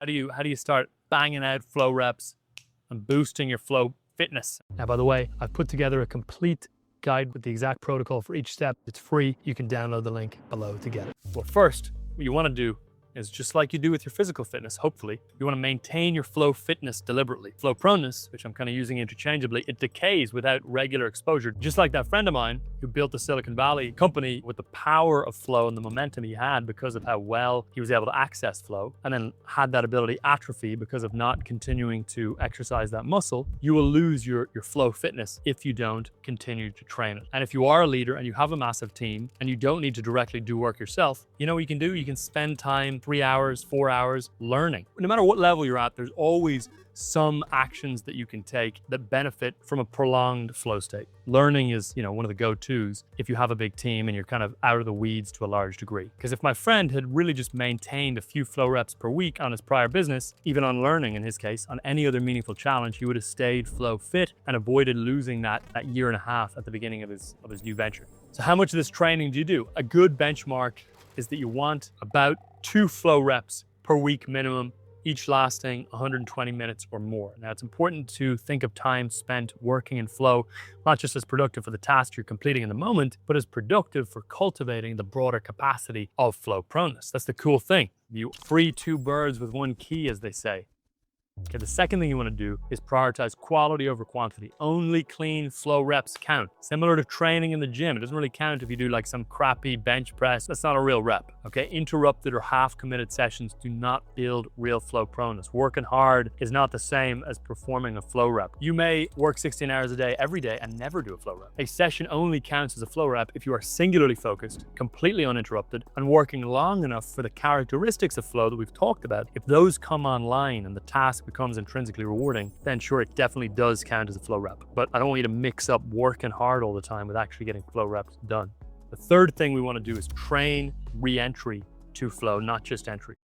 How do you start banging out flow reps and boosting your flow fitness? Now, by the way, I've put together a complete guide with the exact protocol for each step. It's free. You can download the link below to get it. Well, first, what you want to do is just like you do with your physical fitness, hopefully, you want to maintain your flow fitness deliberately. Flow proneness, which I'm kind of using interchangeably, it decays without regular exposure. Just like that friend of mine who built the Silicon Valley company with the power of flow and the momentum he had because of how well he was able to access flow, and then had that ability atrophy because of not continuing to exercise that muscle. You will lose your flow fitness if you don't continue to train it. And if you are a leader and you have a massive team and you don't need to directly do work yourself, you know what you can do? You can spend time, 3 hours, 4 hours learning. No matter what level you're at, there's always some actions that you can take that benefit from a prolonged flow state. Learning is, one of the go-tos if you have a big team and you're kind of out of the weeds to a large degree. Because if my friend had really just maintained a few flow reps per week on his prior business, even on learning in his case, on any other meaningful challenge, he would have stayed flow fit and avoided losing that year and a half at the beginning of his new venture. So how much of this training do you do? A good benchmark is that you want about 2 flow reps per week minimum, each lasting 120 minutes or more. Now, it's important to think of time spent working in flow, not just as productive for the task you're completing in the moment, but as productive for cultivating the broader capacity of flow proneness. That's the cool thing. You free 2 birds with 1 key, as they say. Okay, the second thing you want to do is prioritize quality over quantity. Only clean flow reps count. Similar to training in the gym, it doesn't really count if you do like some crappy bench press. That's not a real rep. Okay, interrupted or half-committed sessions do not build real flow proneness. Working hard is not the same as performing a flow rep. You may work 16 hours a day every day and never do a flow rep. A session only counts as a flow rep if you are singularly focused, completely uninterrupted, and working long enough for the characteristics of flow that we've talked about. If those come online and the task becomes intrinsically rewarding, then sure, it definitely does count as a flow rep. But I don't want you to mix up working hard all the time with actually getting flow reps done. The third thing we want to do is train re-entry to flow, not just entry.